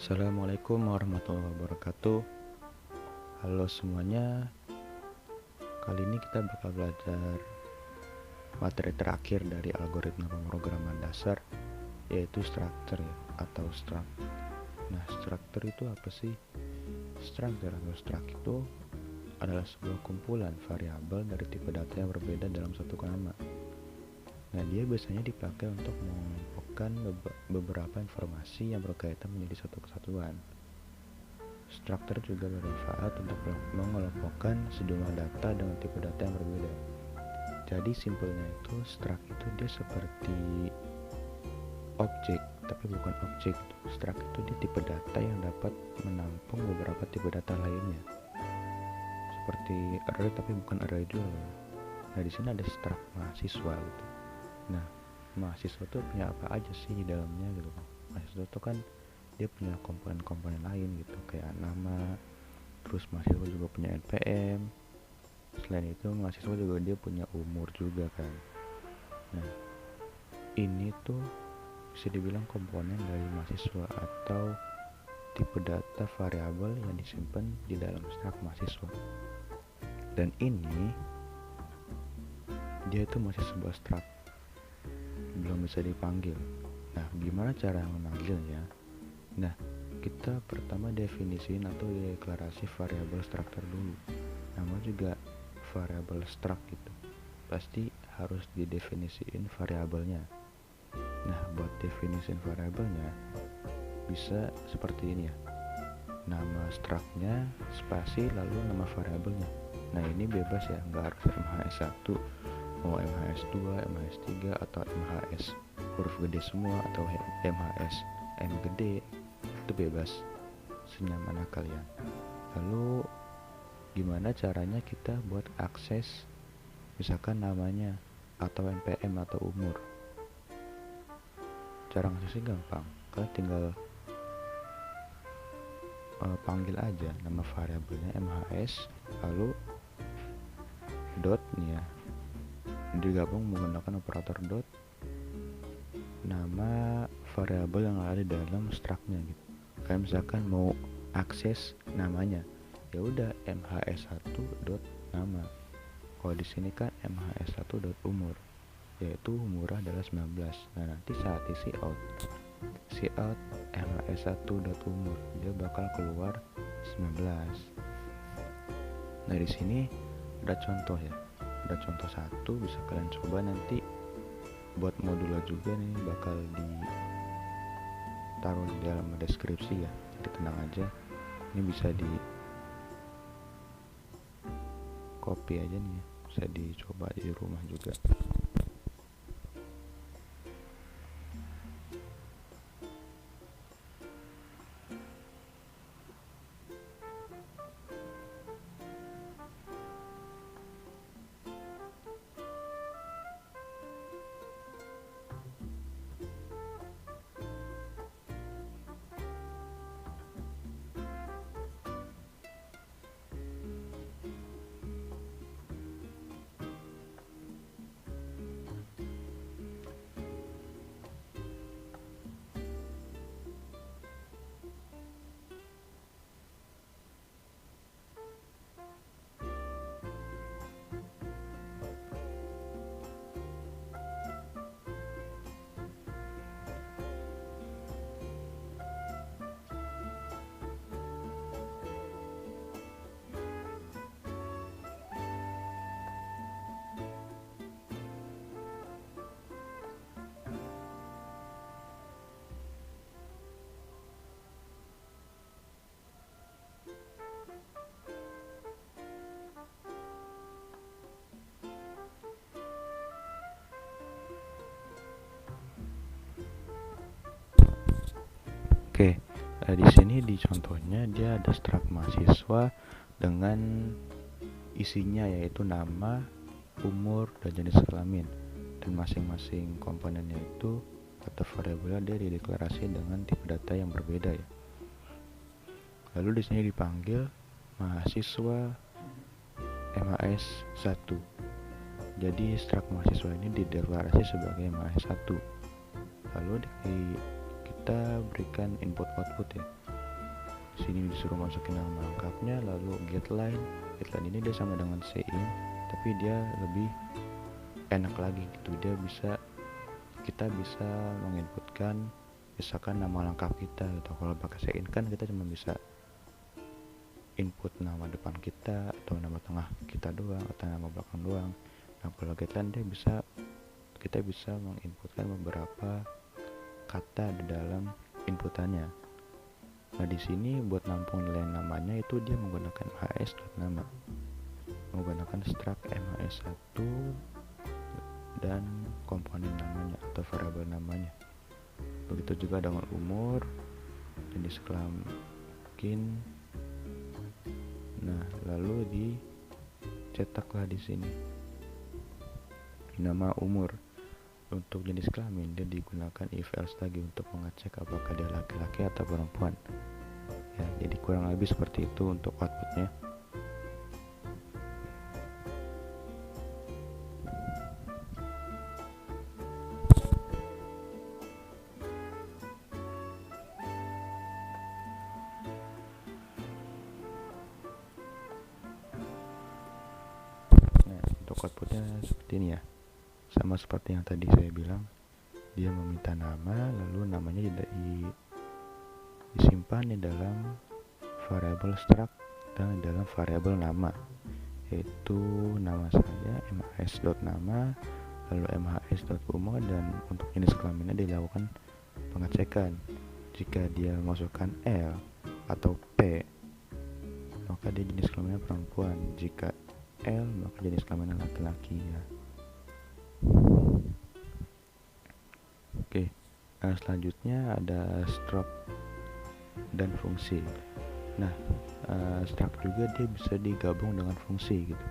Assalamualaikum warahmatullahi wabarakatuh. Halo semuanya. Kali ini kita bakal belajar materi terakhir dari algoritma pemrograman dasar, yaitu structure atau struct. Nah, structure itu apa sih? Structure atau struct itu adalah sebuah kumpulan variabel dari tipe data yang berbeda dalam satu nama. Nah, dia biasanya dipakai untuk mengumpulkan beberapa informasi yang berkaitan menjadi satu kesatuan. Structure juga bermanfaat untuk mengelompokkan sejumlah data dengan tipe data yang berbeda. Jadi simpelnya itu struct itu dia seperti objek, tapi bukan objek. Struct itu dia tipe data yang dapat menampung beberapa tipe data lainnya. Seperti array tapi bukan array juga. Nah, di sini ada struct mahasiswa gitu. Nah, mahasiswa itu punya apa aja sih di dalamnya gitu. Mahasiswa itu kan dia punya komponen-komponen lain gitu, kayak nama, terus mahasiswa juga punya NPM. Selain itu mahasiswa juga dia punya umur juga kan. Nah, ini tuh bisa dibilang komponen dari mahasiswa atau tipe data variabel yang disimpan di dalam struct mahasiswa. Dan ini dia itu masih sebuah struct, belum bisa dipanggil. Nah, gimana cara memanggilnya? Nah, kita pertama definisiin atau deklarasi variabel structure dulu. Nama juga variabel struct gitu. Pasti harus didefinisiin variabelnya. Nah, buat definisiin variabelnya bisa seperti ini ya. Nama structnya, spasi, lalu nama variabelnya. Nah, ini bebas ya, nggak harus MHS1, mau MHS2, MHS3, atau MHS huruf gede semua, atau MHS M gede, itu bebas, senyaman kalian. Lalu gimana caranya kita buat akses misalkan namanya atau NPM atau umur? Cara aksesnya gampang, kalian tinggal panggil aja nama variabelnya MHS, lalu dot nih ya, digabung menggunakan operator dot, nama variabel yang ada di dalam structnya gitu. Kayak misalkan mau akses namanya, ya udah MHS1 dot nama. Kalau di sini kan MHS1 dot umur, yaitu umurnya adalah 19. Nah, nanti saat isi out MHS1 dot umur, dia bakal keluar 19. Nah, di sini ada contoh ya. Ada contoh satu, bisa kalian coba nanti buat modulnya juga nih, bakal ditaruh di dalam deskripsi ya. Jadi tenang aja, ini bisa di copy aja nih ya, bisa dicoba di rumah juga. Oke, di sini di contohnya dia ada struct mahasiswa dengan isinya yaitu nama, umur, dan jenis kelamin. Dan masing-masing komponennya itu atau variabelnya dia dideklarasi dengan tipe data yang berbeda ya. Lalu di sini dipanggil mahasiswa MHS1. Jadi struct mahasiswa ini dideklarasi sebagai MHS1. Lalu kita berikan input output ya. Sini disuruh masukin nama lengkapnya, lalu getline ini dia sama dengan sein, tapi dia lebih enak lagi gitu. Kita bisa menginputkan misalkan nama lengkap kita gitu. Kalau pakai sein kan kita cuma bisa input nama depan kita atau nama tengah kita doang atau nama belakang doang. Nah kalau getline kita bisa menginputkan beberapa kata di dalam inputannya. Nah di sini buat nampung nilai namanya itu dia menggunakan mhs.nama, menggunakan struct mhs1 dan komponen namanya atau variabel namanya. Begitu juga dengan umur, jenis kelamin. Nah lalu dicetaklah di sini nama umur. Untuk jenis kelamin dia digunakan if else lagi untuk mengecek apakah dia laki-laki atau perempuan ya. Jadi kurang lebih seperti itu untuk outputnya. Nah untuk outputnya seperti ini ya, sama seperti yang tadi saya bilang, dia meminta nama, lalu namanya disimpan di dalam variabel struct dan dalam variabel nama, yaitu nama saya mhs.nama, lalu mhs.umur, dan untuk jenis kelaminnya dilakukan pengecekan. Jika dia masukkan L atau P, maka dia jenis kelaminnya perempuan. Jika L, maka jenis kelaminnya laki-laki ya. Oke, selanjutnya ada struct dan fungsi. Nah, struct juga dia bisa digabung dengan fungsi gitu.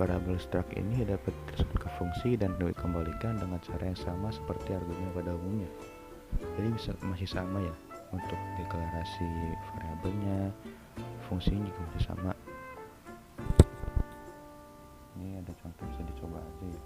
Variabel struct ini dapat disebut ke fungsi dan dikembalikan dengan cara yang sama seperti argumen pada umumnya. Jadi masih sama ya untuk deklarasi variabelnya, fungsinya juga masih sama. Ini ada contoh, bisa dicoba aja ya.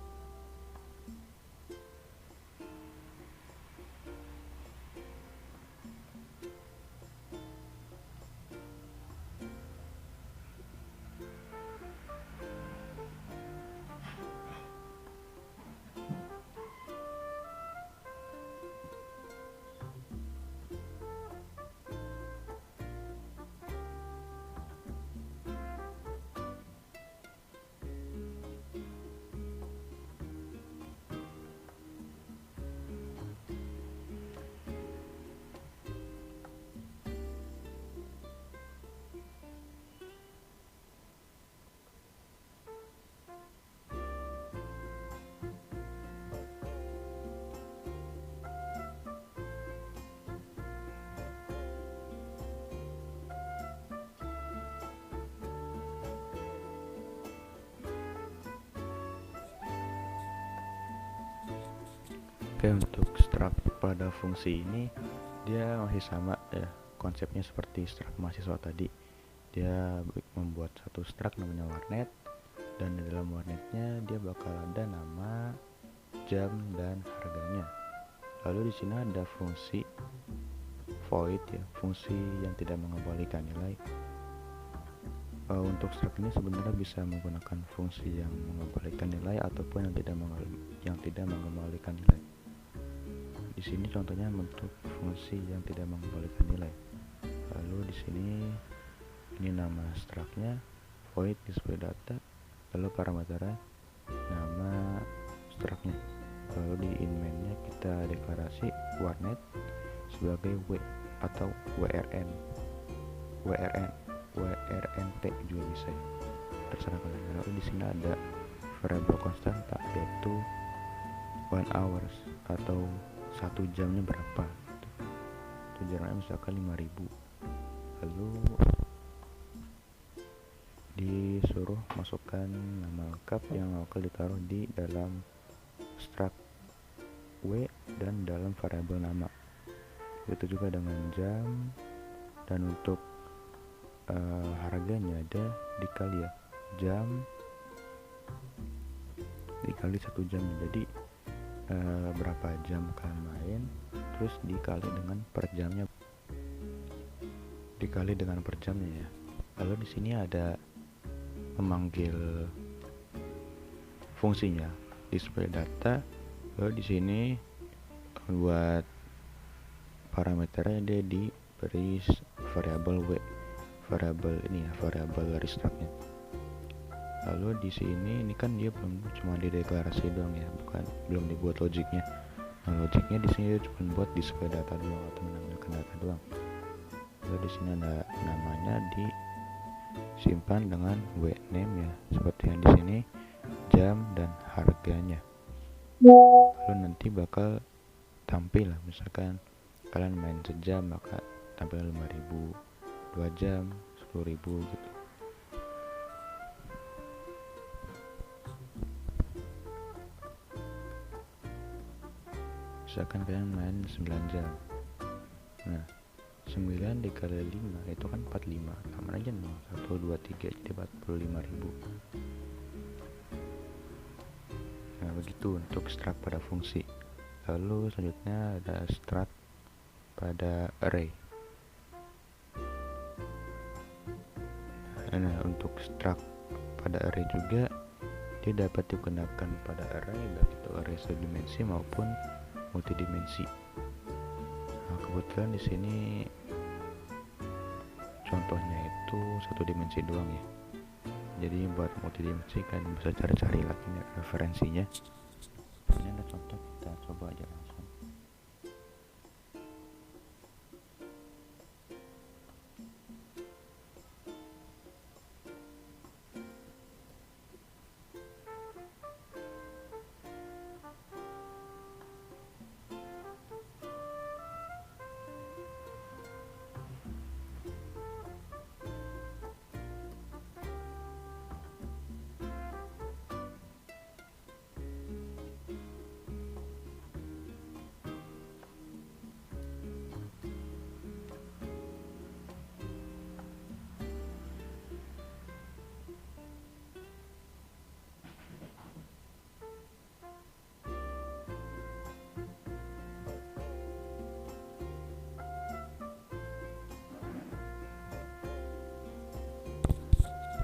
Oke, untuk struct pada fungsi ini dia masih sama ya, konsepnya seperti struct mahasiswa tadi. Dia membuat satu struct namanya warnet, dan di dalam warnetnya dia bakal ada nama, jam, dan harganya. Lalu di sini ada fungsi void ya, fungsi yang tidak mengembalikan nilai. Untuk struct ini sebenarnya bisa menggunakan fungsi yang mengembalikan nilai ataupun yang tidak mengembalikan nilai. Di sini contohnya bentuk fungsi yang tidak mengembalikan nilai. Lalu di sini ini nama structnya void display data, lalu parameternya nama structnya. Lalu di inmainnya kita deklarasi warnet sebagai w atau WRNT juga bisa ya, terserah kalian. Lalu di sini ada variable konstanta yaitu 1 hours atau 1 jamnya berapa gitu. Itu jaraknya misalkan 5000. Lalu disuruh masukkan nama lengkap yang bakal ditaruh di dalam struct w dan dalam variabel nama. Itu juga dengan jam, dan untuk harganya ada dikali ya, jam dikali 1 jam. Jadi berapa jam kalian main terus dikali dengan per jamnya. dikali dengan per jamnya ya. Lalu di sini ada memanggil fungsinya display data. Lalu di sini buat parameternya dia diberi variabel w, variabel ini ya, variabel restruct-nya. Lalu di sini ini kan dia belum cuma di deklarasi doang ya, belum dibuat logiknya. Nah, logiknya di sini dia cuma buat display data doang atau menampilkan data doang. Lalu di sini ada namanya disimpan dengan w name ya, seperti yang di sini jam dan harganya. Lalu nanti bakal tampil lah, misalkan kalian main sejam maka tampil 5.000, 2 jam 10.000 gitu. Misalkan kalian main 9 jam, nah 9 dikali 5 itu kan 45, tambah aja 0, 1, 2, 3 jadi 45.000. Nah begitu untuk struct pada fungsi. Lalu selanjutnya ada struct pada array. Nah untuk struct pada array juga dia dapat digunakan pada array, baik itu array sedimensi maupun multidimensi. Nah, kebetulan di sini contohnya itu satu dimensi doang ya. Jadi buat multidimensi kan bisa cari-cari lagi nih referensinya. Ini ada contoh, kita coba aja langsung.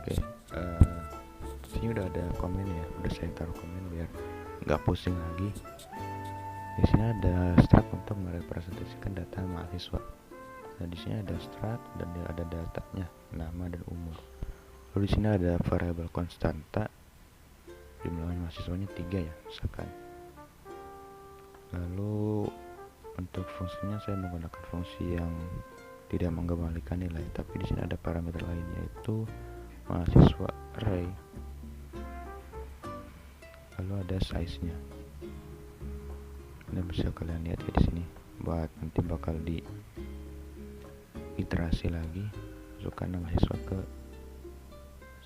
Oke, sini udah ada komen ya, udah saya taruh komen biar nggak pusing lagi. Di sini ada struct untuk merepresentasikan data mahasiswa. Nah di sini ada struct dan ada datanya, nama dan umur. Lalu di sini ada variabel konstanta, jumlah mahasiswanya 3 ya, misalkan. Lalu untuk fungsinya saya menggunakan fungsi yang tidak mengembalikan nilai, tapi di sini ada parameter lain yaitu mahasiswa array. Lalu ada size-nya. Nah bisa kalian lihat ya di sini, buat nanti bakal di iterasi lagi, masukkan mahasiswa ke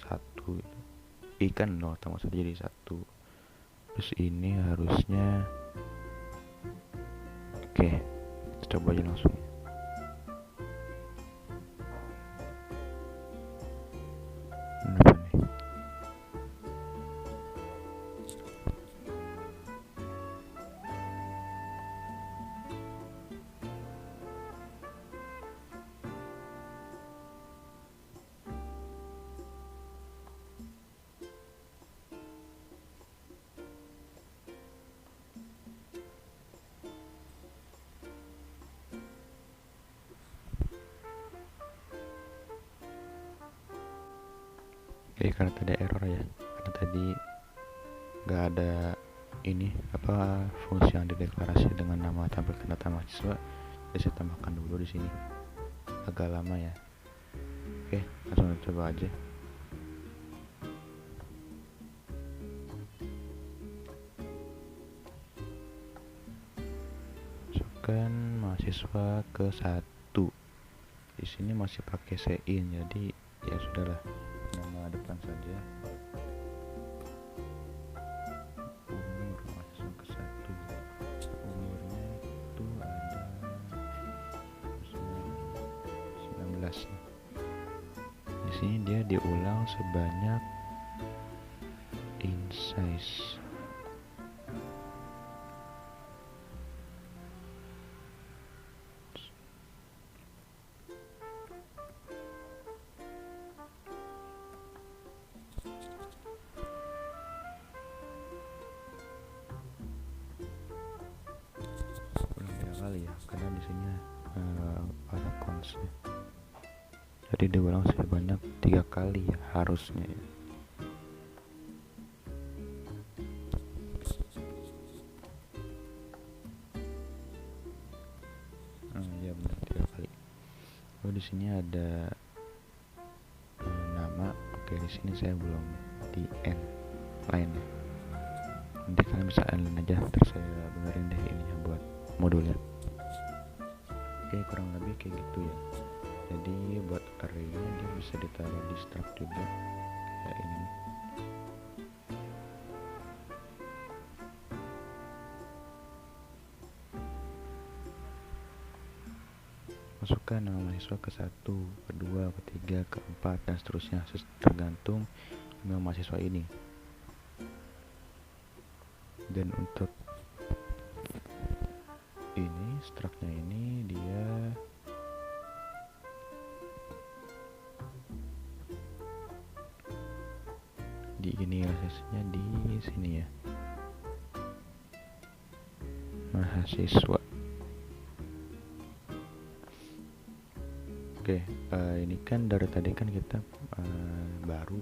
1, ikan 0 tambah 1 jadi 1. Terus ini harusnya oke, kita coba aja langsung. Kenapa nih? Karena tadi error ya, karena tadi nggak ada ini fungsi yang dideklarasi dengan nama tampilkan data mahasiswa. Jadi saya tambahkan dulu di sini, agak lama ya. Oke, langsung coba aja. Masukkan mahasiswa ke 1. Di sini masih pakai sein, jadi ya sudahlah, nama depan saja. Umur mahasiswa ke 1, umurnya itu ada 19. Di sini dia diulang sebanyak in size. isinya para consnya. Jadi diulang sebanyak 3 kali ya harusnya ya. Ya benar 3 kali. Oh di sini ada nama. Oke di sini saya belum di end line ya. Nanti kalian bisa end line aja, terus saya benerin deh ininya buat modulnya. Oke kurang lebih kayak gitu ya. Jadi buat arraynya dia bisa ditaruh di struct juga kayak ini. Masukkan nama mahasiswa ke 1, ke 2, ke 3, ke 4 dan seterusnya tergantung nama mahasiswa ini. Dan untuk ini struct-nya ini dia di inisialisasinya di sini ya, mahasiswa. Oke, ini kan dari tadi kan kita baru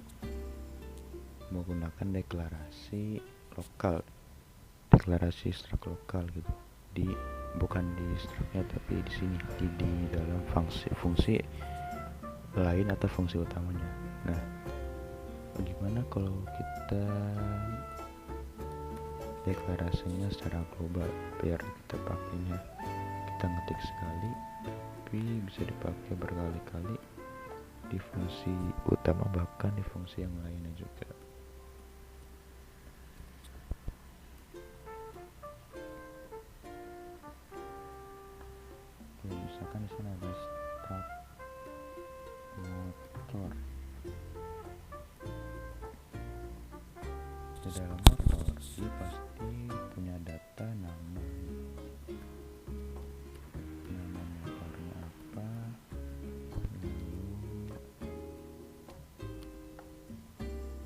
menggunakan deklarasi lokal, deklarasi struct lokal gitu, bukan di struct-nya tapi di sini di dalam fungsi lain atau fungsi utamanya. Nah, bagaimana kalau kita deklarasinya secara global biar kita pakainya, kita ngetik sekali tapi bisa dipakai berkali-kali di fungsi utama bahkan di fungsi yang lainnya juga. Oke, misalkan di sana ada struct motor. Di dalam motor dia pasti punya data nama motornya apa, lalu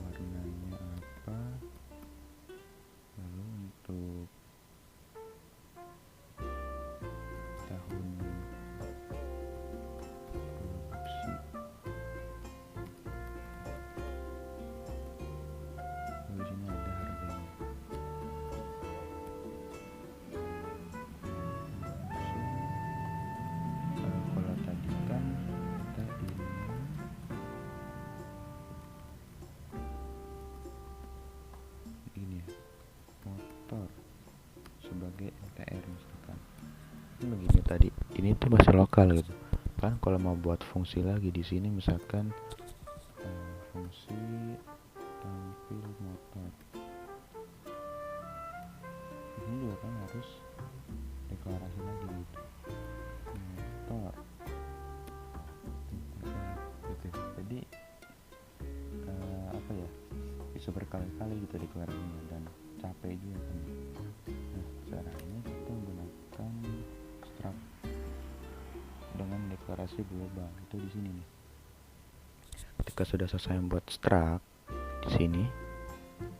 warnanya apa, lalu untuk tahun produksi, lalu di sini ada harganya. Kalau tadi kan kita ini ya, motor sebagai MTR misalkan. Ini begini tadi, ini tuh masih lokal gitu kan. Kalau mau buat fungsi lagi di sini misalkan fungsi tampil motor, ini juga kan harus deklarasi lagi gitu, motor gitu. Jadi apa ya, bisa berkali-kali gitu deklarasinya dan capek juga kan. Nah caranya kita menggunakan struct dengan deklarasi global itu di sini nih. Ketika sudah selesai membuat struct di sini,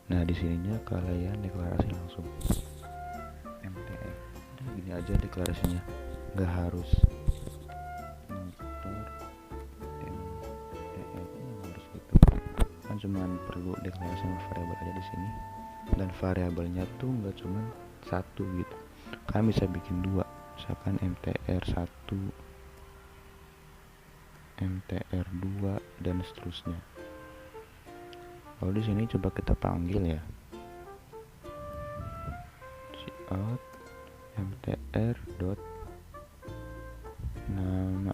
nah di sininya kalian deklarasi langsung MTR. Udah gini aja deklarasinya, nggak harus motor MTR, harus gitu kan, cuman perlu deklarasi variabel aja di sini. Dan variabelnya tuh nggak cuman satu gitu, kalian bisa bikin 2, misalkan MTR 1, MTR 2 dan seterusnya. Lalu di sini coba kita panggil ya, cout MTR dot nama.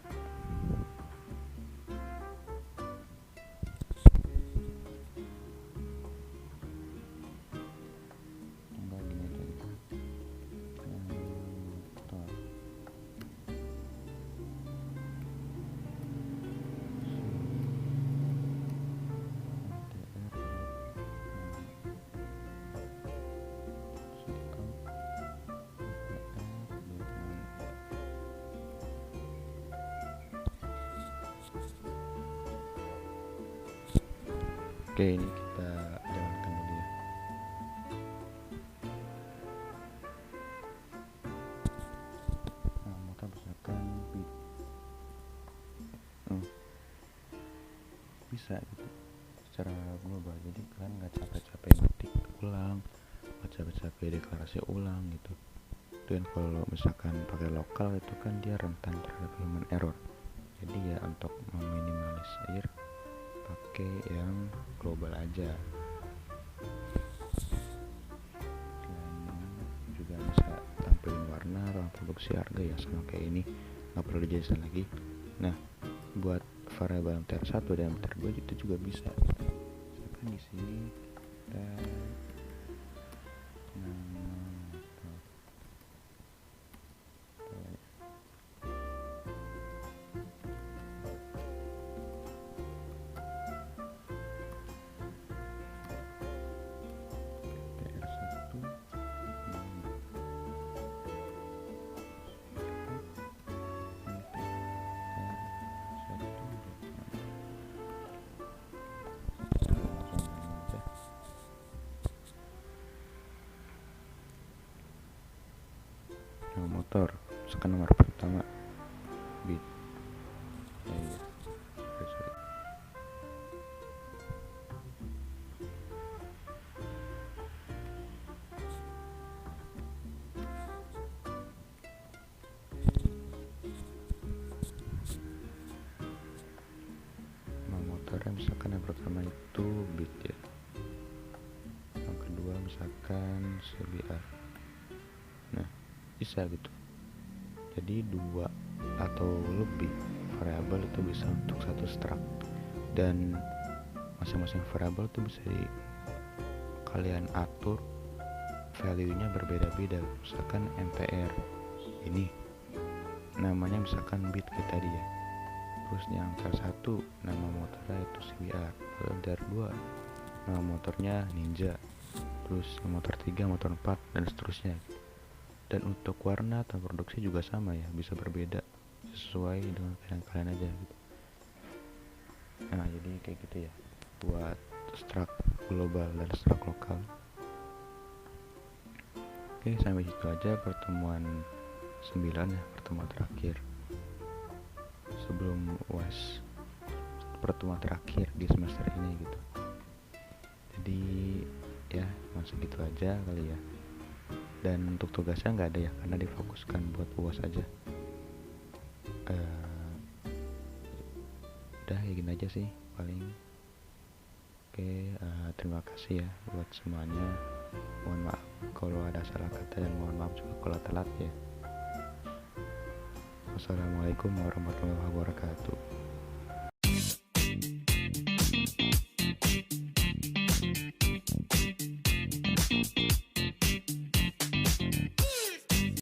Oke, ini kita jalankan dulu ya. Nah, motor bisa gitu secara global. Jadi kalian nggak capek-capek ngetik ulang, nggak capek-capek deklarasi ulang gitu. Dan kalau misalkan pakai lokal itu kan dia rentan terhadap human error. Jadi ya untuk meminimalisir pakai yang global aja. Selain juga bisa tampilin warna, ruang produksi, harga ya sama kayak ini, nggak perlu dijelasin lagi. Nah, buat variabel MTR 1 dan MTR 2 itu juga bisa. Misalkan di sini kita motor, misalkan nomor pertama bit motornya misalkan yang pertama itu bit ya, yang kedua misalkan CBR. Nah, bisa gitu. Jadi dua atau lebih variabel itu bisa untuk satu struct, dan masing-masing variabel itu bisa kalian atur value-nya berbeda-beda. Misalkan MTR ini namanya misalkan bit kayak tadi ya, terus yang salah satu nama motornya itu CBR, MTR 2 nama motornya Ninja, terus motor 3, motor 4, dan seterusnya. Dan untuk warna atau produksi juga sama ya, bisa berbeda sesuai dengan kalian aja gitu. Nah, jadi kayak gitu ya buat struct global dan struct lokal. Oke, sampai situ aja pertemuan 9 ya, pertemuan terakhir sebelum UAS, pertemuan terakhir di semester ini gitu. Jadi ya masih gitu aja kali ya. Dan untuk tugasnya nggak ada ya, karena difokuskan buat UAS aja. Udah ya gini aja sih paling. Oke, terima kasih ya buat semuanya. Mohon maaf kalau ada salah kata, dan mohon maaf juga kalau telat ya. Wassalamualaikum warahmatullahi wabarakatuh.